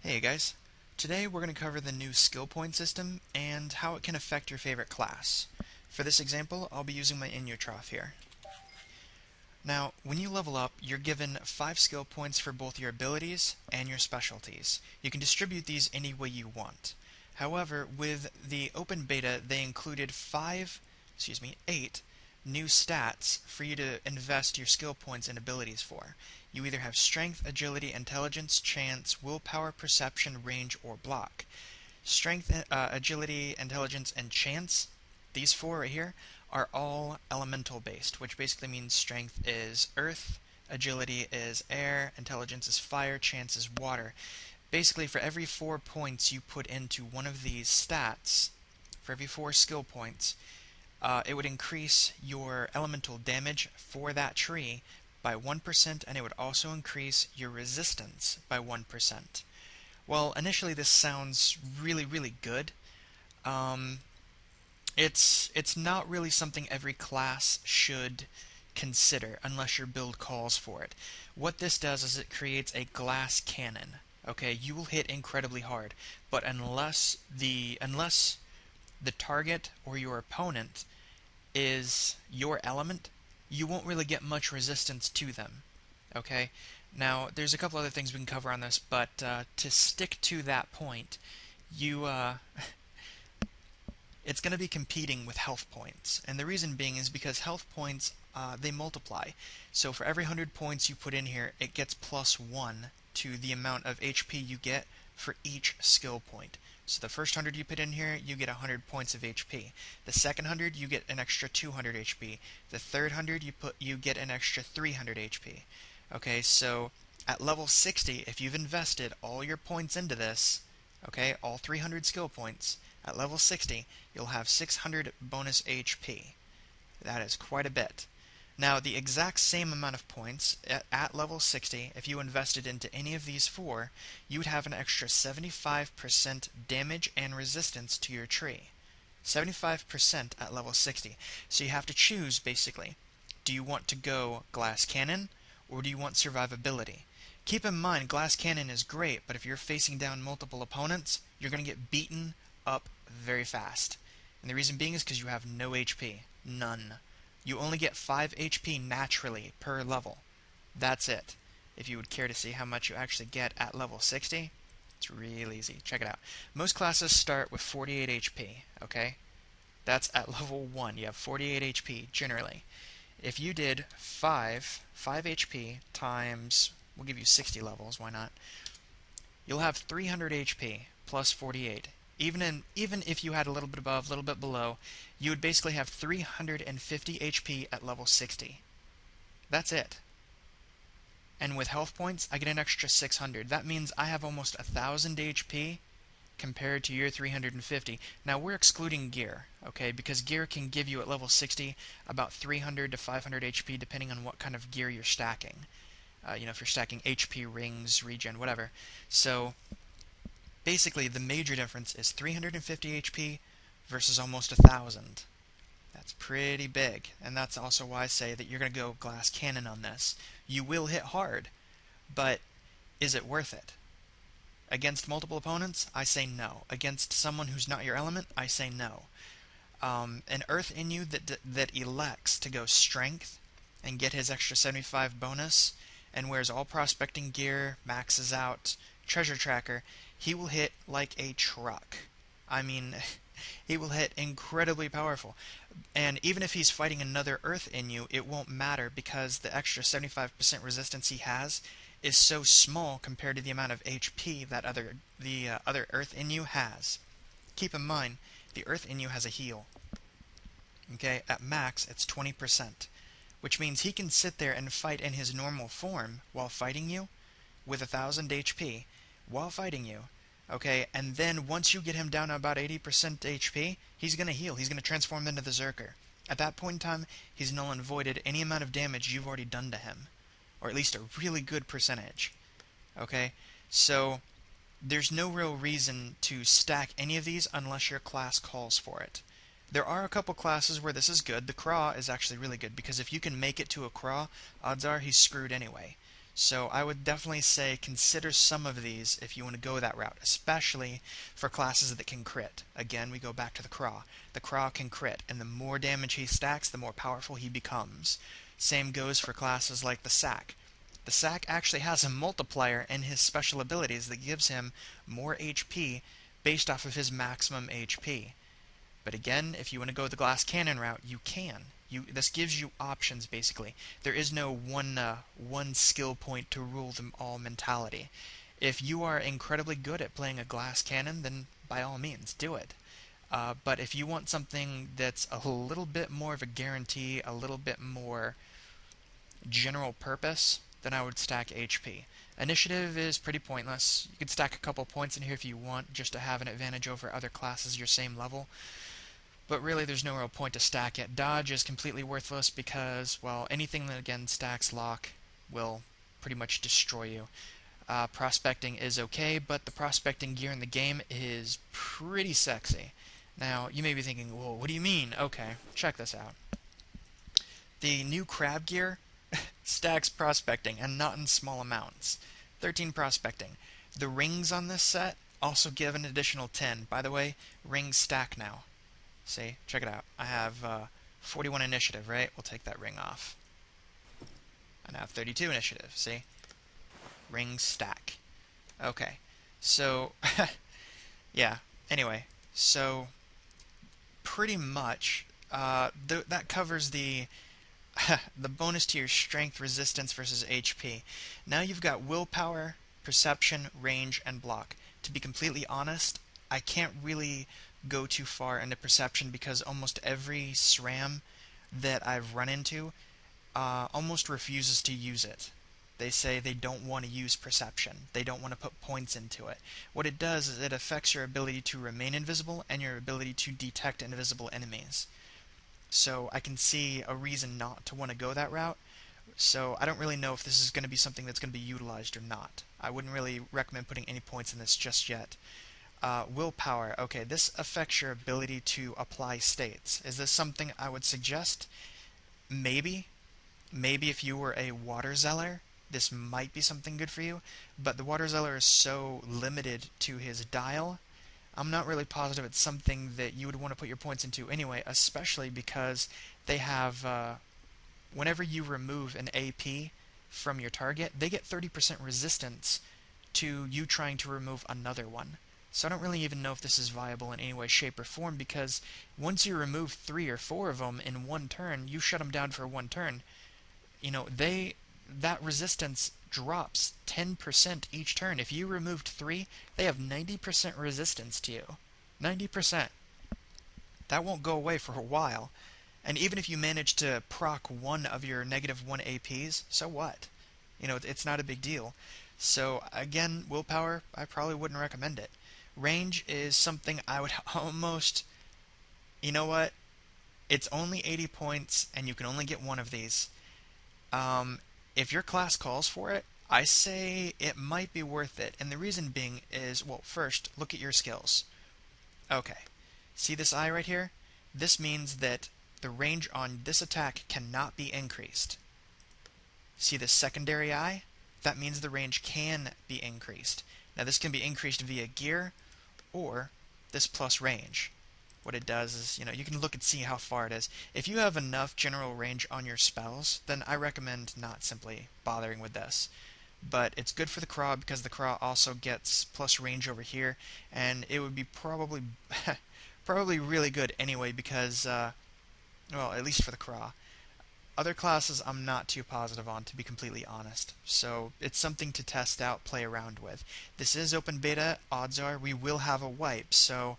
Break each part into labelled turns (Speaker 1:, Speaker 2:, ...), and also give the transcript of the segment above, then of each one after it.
Speaker 1: Hey guys, today we're going to cover the new skill point system and how it can affect your favorite class. For this example, I'll be using my Inutroph here. Now, when you level up, you're given 5 skill points for both your abilities and your specialties. You can distribute these any way you want. However, with the open beta, they included 8 new stats for you to invest your skill points and abilities for. You either have strength, agility, intelligence, chance, willpower, perception, range, or block. Strength, agility, intelligence, and chance, these four right here, are all elemental based, which basically means strength is earth, agility is air, intelligence is fire, chance is water. Basically, for every 4 points you put into one of these stats, for every 4 skill points, it would increase your elemental damage for that tree by 1%, and it would also increase your resistance by 1%. Well, initially this sounds really, really good. Um, it's not really something every class should consider unless your build calls for it. What this does is it creates a glass cannon. Okay, you will hit incredibly hard, but unless the target or your opponent is your element, you won't really get much resistance to them. Okay? Now, there's a couple other things we can cover on this, but to stick to that point, you it's going to be competing with health points. And the reason being is because health points, they multiply. So for every 100 points you put in here, it gets plus 1 to the amount of HP you get for each skill point. So the first 100 you put in here, you get 100 points of HP. The second 100, you get an extra 200 HP. The third 100, you get an extra 300 HP. Okay, so at level 60, if you've invested all your points into this, okay, all 300 skill points, at level 60, you'll have 600 bonus HP. That is quite a bit. Now, the exact same amount of points at level 60, if you invested into any of these four, you would have an extra 75% damage and resistance to your tree. 75% at level 60. So you have to choose, basically. Do you want to go Glass Cannon, or do you want Survivability? Keep in mind, Glass Cannon is great, but if you're facing down multiple opponents, you're going to get beaten up very fast. And the reason being is because you have no HP. None. You only get 5 HP naturally per level. That's it. If you would care to see how much you actually get at level 60, it's real easy. Check it out. Most classes start with 48 HP, okay? That's at level 1. You have 48 HP, generally. If you did 5 HP times, we'll give you 60 levels, why not? You'll have 300 HP plus 48. Even if you had a little bit above, a little bit below, you would basically have 350 HP at level 60. That's it. And with health points, I get an extra 600. That means I have almost 1,000 HP compared to your 350. Now, we're excluding gear, okay? Because gear can give you at level 60 about 300 to 500 HP depending on what kind of gear you're stacking. If you're stacking HP, rings, regen, whatever. So basically, the major difference is 350 HP versus almost 1,000. That's pretty big, and that's also why I say that you're going to go Glass Cannon on this. You will hit hard, but is it worth it? Against multiple opponents, I say no. Against someone who's not your element, I say no. An Earth Inu that elects to go Strength and get his extra 75 bonus and wears all prospecting gear, maxes out Treasure Tracker, he will hit like a truck. I mean, he will hit incredibly powerful. And even if he's fighting another Earth Inu, it won't matter because the extra 75% resistance he has is so small compared to the amount of HP that the other Earth Inu has. Keep in mind, the Earth Inu has a heal. Okay, at max it's 20%, which means he can sit there and fight in his normal form while fighting you with 1,000 HP while fighting you. Okay, and then once you get him down to about 80% HP, he's going to heal. He's going to transform into the Zerker. At that point in time, he's null and voided any amount of damage you've already done to him. Or at least a really good percentage. Okay, so there's no real reason to stack any of these unless your class calls for it. There are a couple classes where this is good. The Craw is actually really good, because if you can make it to a Craw, odds are he's screwed anyway. So I would definitely say consider some of these if you want to go that route, especially for classes that can crit. Again, we go back to the Craw. The Craw can crit, and the more damage he stacks, the more powerful he becomes. Same goes for classes like the Sack. The Sack actually has a multiplier in his special abilities that gives him more HP based off of his maximum HP. But again, if you want to go the glass cannon route, you can. This gives you options basically. There is no one skill point to rule them all mentality. If you are incredibly good at playing a glass cannon, then by all means do it. But if you want something that's a little bit more of a guarantee, a little bit more general purpose, then I would stack HP. Initiative is pretty pointless. You could stack a couple points in here if you want, just to have an advantage over other classes your same level. But really, there's no real point to stack it. Dodge is completely worthless because, well, anything that, again, stacks lock will pretty much destroy you. Prospecting is okay, but the prospecting gear in the game is pretty sexy. Now, you may be thinking, whoa, what do you mean? Okay, check this out. The new crab gear stacks prospecting, and not in small amounts. 13 prospecting. The rings on this set also give an additional 10. By the way, rings stack now. See, check it out. I have 41 initiative, right? We'll take that ring off. I now have 32 initiative, see? Rings stack. Okay, so, yeah, anyway, so pretty much that covers the the bonus to your strength, resistance versus HP. Now you've got willpower, perception, range, and block. To be completely honest, I can't really go too far into perception because almost every SRAM that I've run into almost refuses to use it. They say they don't want to use perception. They don't want to put points into it. What it does is it affects your ability to remain invisible and your ability to detect invisible enemies. So I can see a reason not to want to go that route. So I don't really know if this is going to be something that's going to be utilized or not. I wouldn't really recommend putting any points in this just yet. Willpower. Okay, this affects your ability to apply states. Is this something I would suggest? Maybe. Maybe if you were a water zealot, this might be something good for you. But the water zealot is so limited to his dial, I'm not really positive it's something that you would want to put your points into anyway, especially because they have, whenever you remove an AP from your target, they get 30% resistance to you trying to remove another one. So I don't really even know if this is viable in any way, shape, or form, because once you remove 3 or 4 of them in one turn, you shut them down for one turn. You know, that resistance drops 10% each turn. If you removed 3, they have 90% resistance to you. 90%. That won't go away for a while. And even if you manage to proc one of your -1 APs, so what? You know, it's not a big deal. So again, willpower, I probably wouldn't recommend it. Range is something I would almost... You know what? It's only 80 points, and you can only get one of these. If your class calls for it, I say it might be worth it. And the reason being is, well, first, look at your skills. Okay. See this eye right here? This means that the range on this attack cannot be increased. See this secondary eye? That means the range can be increased. Now this can be increased via gear or this plus range. What it does is, you know, you can look and see how far it is. If you have enough general range on your spells, then I recommend not simply bothering with this. But it's good for the Craw because the Craw also gets plus range over here, and it would be probably probably really good anyway because, well, at least for the Craw. Other classes I'm not too positive on, to be completely honest. So it's something to test out, play around with. This is open beta. Odds are we will have a wipe, so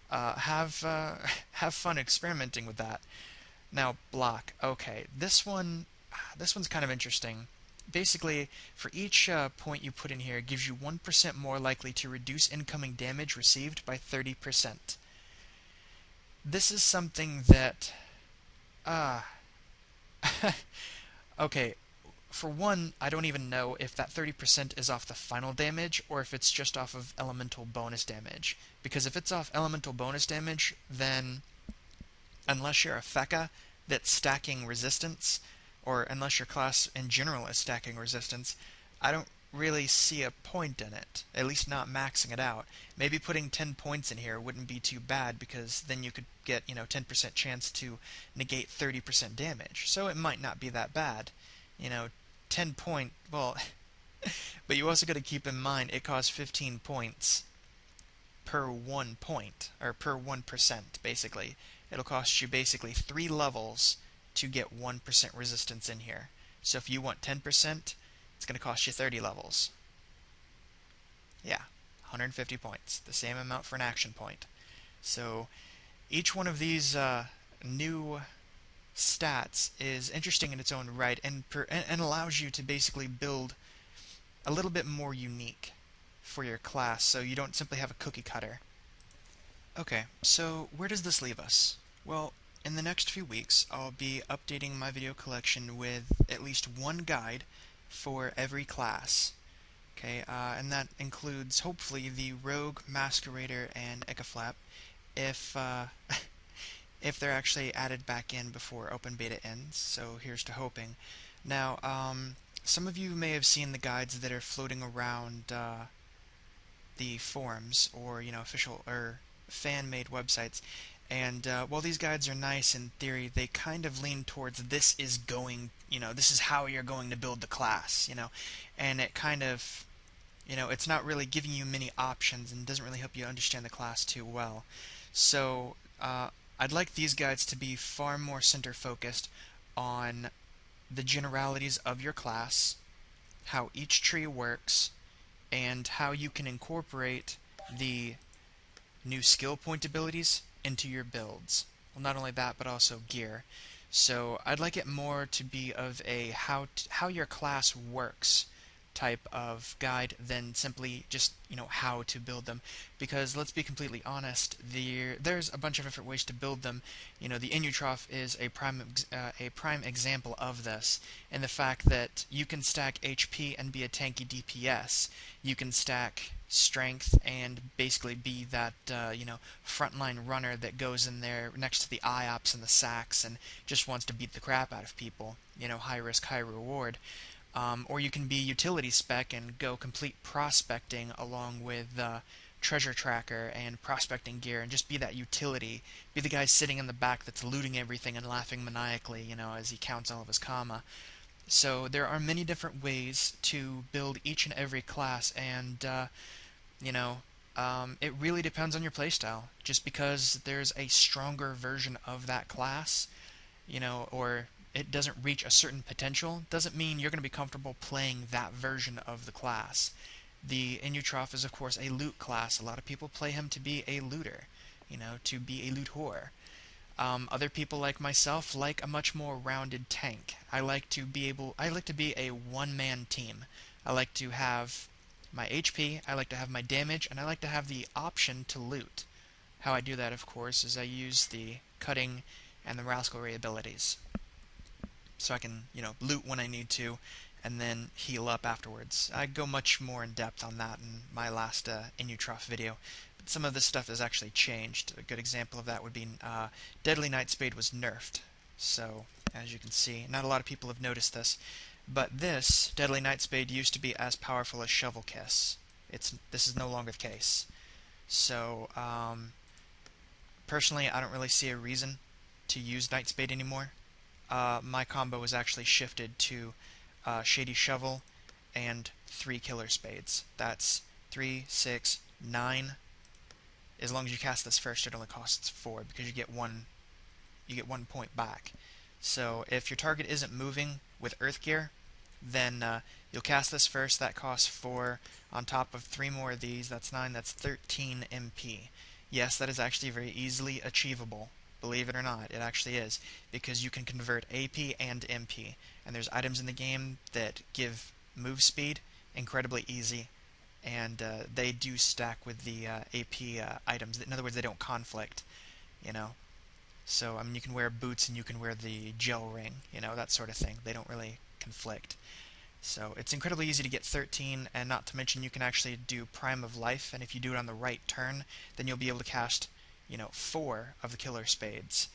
Speaker 1: have fun experimenting with that. Now block. Okay, this one's kind of interesting. Basically, for each point you put in here, it gives you 1% more likely to reduce incoming damage received by 30%. This is something that okay, for one, I don't even know if that 30% is off the final damage or if it's just off of elemental bonus damage. Because if it's off elemental bonus damage, then unless you're a Feka that's stacking resistance, or unless your class in general is stacking resistance, I don't really see a point in it, at least not maxing it out. Maybe putting 10 points in here wouldn't be too bad because then you could get, 10% chance to negate 30% damage. So it might not be that bad. You know, 10 point, well, but you also got to keep in mind it costs 15 points per 1 point, or per 1%, basically. It'll cost you basically 3 levels to get 1% resistance in here. So if you want 10%, it's going to cost you 30 levels. Yeah, 150 points, the same amount for an action point. So each one of these new stats is interesting in its own right, and allows you to basically build a little bit more unique for your class, so you don't simply have a cookie cutter. Okay, so where does this leave us? Well, in the next few weeks, I'll be updating my video collection with at least one guide for every class. Okay, and that includes hopefully the Rogue, Masquerader, and Ecaflap, if if they're actually added back in before Open Beta ends. So here's to hoping. Now, some of you may have seen the guides that are floating around the forums or official or fan-made websites. And while these guides are nice in theory, they kind of lean towards this is how you're going to build the class, and it kind of, it's not really giving you many options and doesn't really help you understand the class too well. So I'd like these guides to be far more center-focused on the generalities of your class, how each tree works, and how you can incorporate the new skill point abilities into your builds. Well, not only that, but also gear. So I'd like it more to be of a how your class works type of guide than simply just how to build them, because let's be completely honest, there's a bunch of different ways to build them. The Inutroph is a prime example of this, in the fact that you can stack HP and be a tanky DPS. You can stack strength and basically be that frontline runner that goes in there next to the IOPS and the sacks and just wants to beat the crap out of people. High risk, high reward. Or you can be utility spec and go complete prospecting along with treasure tracker and prospecting gear and just be that utility. Be the guy sitting in the back that's looting everything and laughing maniacally, as he counts all of his karma. So there are many different ways to build each and every class, and it really depends on your playstyle. Just because there's a stronger version of that class, or it doesn't reach a certain potential, doesn't mean you're going to be comfortable playing that version of the class. The Inutroph is, of course, a loot class. A lot of people play him to be a looter, to be a loot whore. Other people like myself like a much more rounded tank. I like to be a one-man team. I like to have my HP, I like to have my damage, and I like to have the option to loot. How I do that, of course, is I use the cutting and the rascalry abilities. So I can, loot when I need to, and then heal up afterwards. I go much more in depth on that in my last Inutroph video. But some of this stuff has actually changed. A good example of that would be Deadly Nightspade was nerfed. So, as you can see, not a lot of people have noticed this. But this, Deadly Nightspade, used to be as powerful as Shovel Kiss. This is no longer the case. So, personally, I don't really see a reason to use Nightspade anymore. My combo was actually shifted to Shady Shovel and 3 Killer Spades. That's 3, 6, 9. As long as you cast this first, it only costs 4 because you get 1 point back. So if your target isn't moving with Earth Gear, then you'll cast this first. That costs 4 on top of 3 more of these. That's 9. That's 13 MP. Yes, that is actually very easily achievable. Believe it or not, it actually is, because you can convert AP and MP, and there's items in the game that give move speed incredibly easy, and they do stack with the AP items. In other words, they don't conflict, So, you can wear boots and you can wear the gel ring, that sort of thing. They don't really conflict. So it's incredibly easy to get 13, and not to mention you can actually do Prime of Life, and if you do it on the right turn, then you'll be able to cast 4 of the Killer Spades.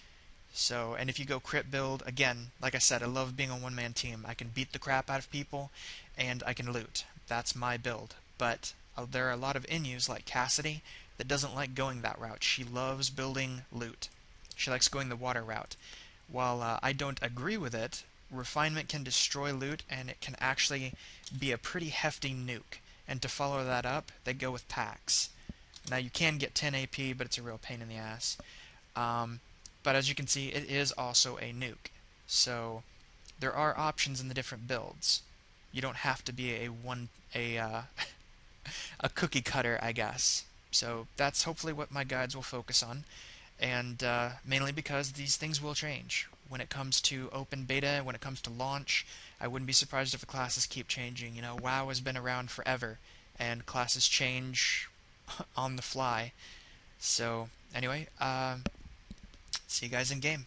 Speaker 1: So, and if you go crit build, again, like I said, I love being a one-man team. I can beat the crap out of people, and I can loot. That's my build. But there are a lot of Inus, like Cassidy, that doesn't like going that route. She loves building loot. She likes going the water route. While I don't agree with it, refinement can destroy loot, and it can actually be a pretty hefty nuke. And to follow that up, they go with packs. Now you can get 10 AP, but it's a real pain in the ass. Um, but as you can see, it is also a nuke. So there are options in the different builds. You don't have to be a cookie cutter, I guess. So that's hopefully what my guides will focus on, and mainly because these things will change. When it comes to open beta, when it comes to launch, I wouldn't be surprised if the classes keep changing. You know, WoW has been around forever, and classes change on the fly. So, anyway, see you guys in game.